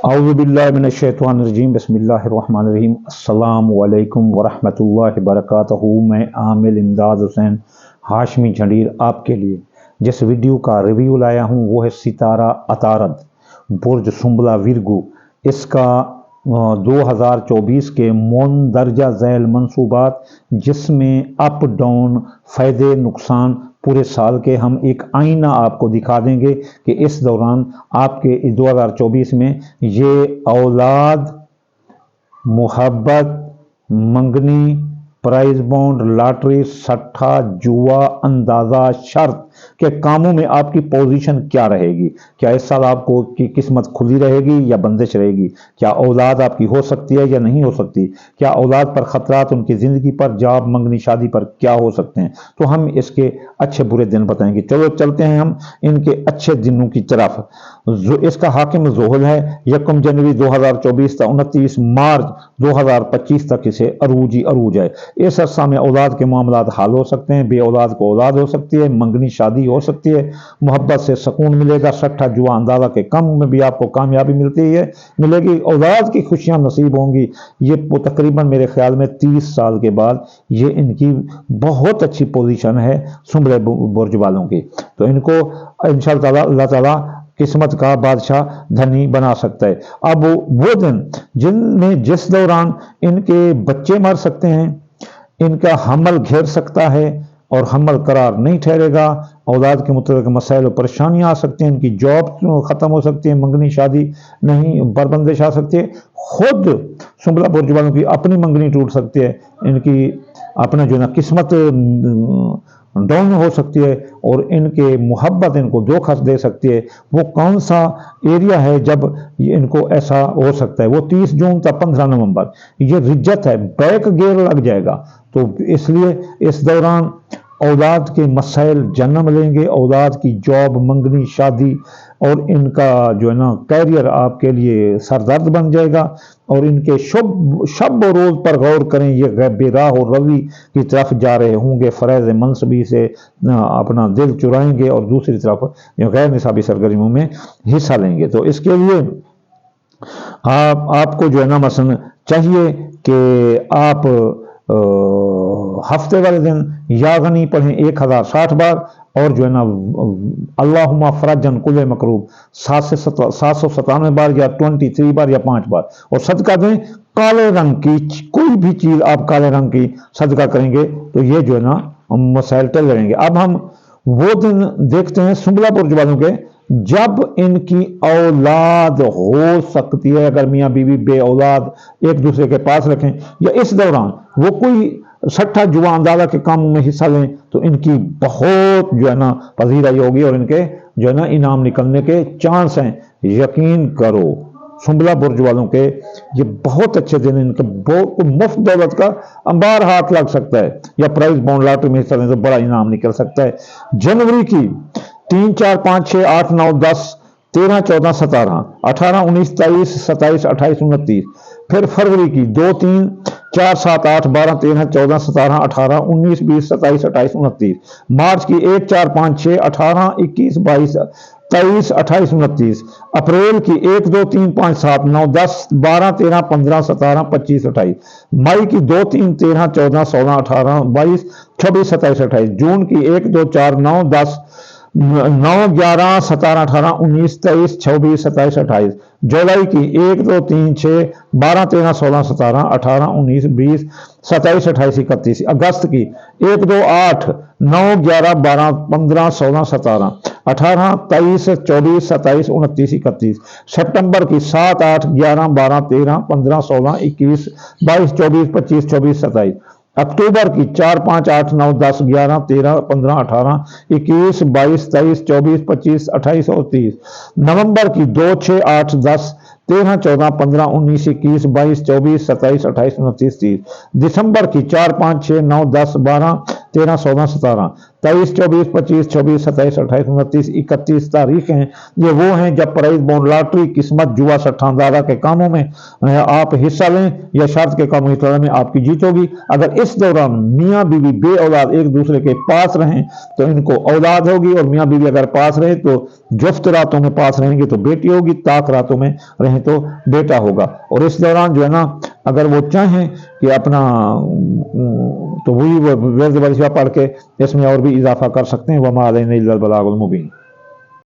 औज़ुबिल्लाहिमिनश्शैतानिर्रजीम बिस्मिल्लाहिर्रहमानिर्रहीम अस्सलामु अलैकुम वरहमतुल्लाहि वबरकातुहू। मैं आमिल इमदाद हुसैन हाशमी झंडीर आपके लिए जिस वीडियो का रिव्यू लाया हूँ वो है सितारा अतारद बुर्ज सुंबला विरगु। इसका 2024 के मुंदरजा झैल मंसूबात जिसमें अप डाउन फ़ायदे नुकसान पूरे साल के हम एक आईना आपको दिखा देंगे कि इस दौरान आपके 2024 में ये औलाद, मोहब्बत, मंगनी, प्राइज बॉन्ड, लॉटरी, सट्टा, जुआ, अंदाज़ा, शर्त के कामों में आपकी पोजीशन क्या रहेगी। क्या इस साल आपको की किस्मत खुली रहेगी या बंदिश रहेगी। क्या औलाद आपकी हो सकती है या नहीं हो सकती। क्या औलाद पर ख़तरात उनकी ज़िंदगी पर, जॉब, मंगनी, शादी पर क्या हो सकते हैं। तो हम इसके अच्छे बुरे दिन बताएंगे। चलो चलते हैं हम इनके अच्छे दिनों की तरफ। इसका हाकिम ज़ोहल है 1 जनवरी 2024 तक 29 मार्च 2025 तक इसे अरूज ही अरूज है। इस अरसा में औलाद के मामलात हाल हो सकते हैं, बे औलाद को औलाद हो सकती है, मंगनी शादी हो सकती है, मोहब्बत से सुकून मिलेगा, सट्टा जुआ अंदाजा के कम में भी आपको कामयाबी मिलेगी, औलाद की खुशियां नसीब होंगी। ये तकरीबन मेरे ख्याल में 30 साल के बाद ये इनकी बहुत अच्छी पोजीशन है सुंबले बुर्ज वालों की। तो इनको इंशाअल्लाह अल्लाह ताला किस्मत का बादशाह धनी बना सकता है। अब वो दिन जिनमें जिस दौरान इनके बच्चे मर सकते हैं, इनका हमल घेर सकता है और हमल करार नहीं ठहरेगा, औलाद के मुतल्लिक़ मसाइल और परेशानियाँ आ सकती हैं, इनकी जॉब ख़त्म हो सकती है, मंगनी शादी नहीं बरबंदिश आ सकती है, खुद सुंबला बुर्ज वालों की अपनी मंगनी टूट सकती है, इनकी अपना जो ना किस्मत डाउन हो सकती है और इनके मोहब्बत इनको धोखा दे सकती है। वो कौन सा एरिया है जब इनको ऐसा हो सकता है। वो 30 जून तक 15 नवंबर ये रिज्जत है, बैक गेयर लग जाएगा। तो इसलिए इस दौरान औलाद के मसाइल जन्म लेंगे, औलाद की जॉब, मंगनी, शादी और इनका जो है ना कैरियर आपके लिए सरदर्द बन जाएगा। और इनके शब और रोज़ पर गौर करें, ये बेराह और रवी की तरफ जा रहे होंगे, फ़रज़ मनसबी से अपना दिल चुराएंगे और दूसरी तरफ गैर निसाबी सरगर्मियों में हिस्सा लेंगे। तो इसके लिए आपको जो है ना मसलन चाहिए कि आप हफ्ते वाले दिन यागनी पढ़ें 1060 बार और जो है ना अल्लाहुम्मा फरजन कुल मकरूब 797 बार या 23 बार या 5 बार। और सदका दें काले रंग की कोई भी चीज़ आप काले रंग की सदका करेंगे तो ये जो है ना मसाइल टल रहेंगे। अब हम वो दिन देखते हैं सुंबला बुर्ज वालों के जब इनकी औलाद हो सकती है। अगर मियाँ बीवी बे औलाद एक दूसरे के पास रखें या इस दौरान वो कोई सट्टा जुआ अंदाजा के कामों में हिस्सा लें तो इनकी बहुत जो है ना पजीराई होगी और इनके जो है ना इनाम निकलने के चांस हैं। यकीन करो सुंबला बुर्ज वालों के ये बहुत अच्छे दिन, इनके बहुत मुफ्त दौलत का अंबार हाथ लग सकता है या प्राइज बॉन्ड लॉटरी में हिस्सा लें तो बड़ा इनाम निकल सकता है। जनवरी की 3, 4, 5, 6, 8, 9, 10, 13, 14, 17, 18, 19, 23, 27, 28, 29। फिर फरवरी की 2, 3, 4, 7, 8, 12, 13, 14, 17, 18, 19, 20, 27, 28, 29। मार्च की 1, 4, 5, 6, 18, 21, 22, 23, 28, 29। अप्रैल की 1, 2, 3, 5, 7, 9, 10, 12, 13, 15, 17, 25, 28। मई की 2, 3, 13, 14, 16, 18, 22, 26, 27, 28। जून की 1, 2, 4, 9, 10, 9, 11, 17, 18, 19, 23, 26, 27, 28। जुलाई की 1, 2, 3, 6, 12, 13, 16, 17, 18, 19, 20, 27, 28, 31। अगस्त की 1, 2, 8, 9, 11, 12, 15, 16, 17, 18, 23, 24, 27, 29, 31। सितंबर की 7, 8, 11, 12, 13, 15, 16, 21, 22, 24, 25, 26, 27। अक्टूबर की 4, 5, 8, 9, 10, 11, 13, 15, 18, 21, 22, 23, 24, 25, 28 और 30। नवंबर की 2, 6, 8, 10, 13, 14, 15, 19, 21, 22, 24, 27, 28, 29, 30। दिसंबर की 4, 5, 6, 9, 10, 12, 13, 16, 17। 23, 24, 25, 26, 27, 28, 29, 31 तारीखें ये वो हैं जब प्राइज बॉन्ड, लॉटरी, किस्मत, जुआ, सट्टा अंदाजा के कामों में आप हिस्सा लें या शर्त के काम हिस्सा में आपकी जीत होगी। अगर इस दौरान मियाँ बीवी बे औलाद एक दूसरे के पास रहें तो इनको औलाद होगी, और मियाँ बीवी अगर पास रहे तो जुफ्त रातों में पास रहेंगे तो बेटी होगी, ताक रातों में रहें तो बेटा होगा। और इस दौरान जो है ना, अगर वो चाहें कि अपना तो वही वो वजीफा पढ़ के इसमें और भी इजाफा कर सकते हैं। वमा अलैना इल्लल बलागुल मुबीन।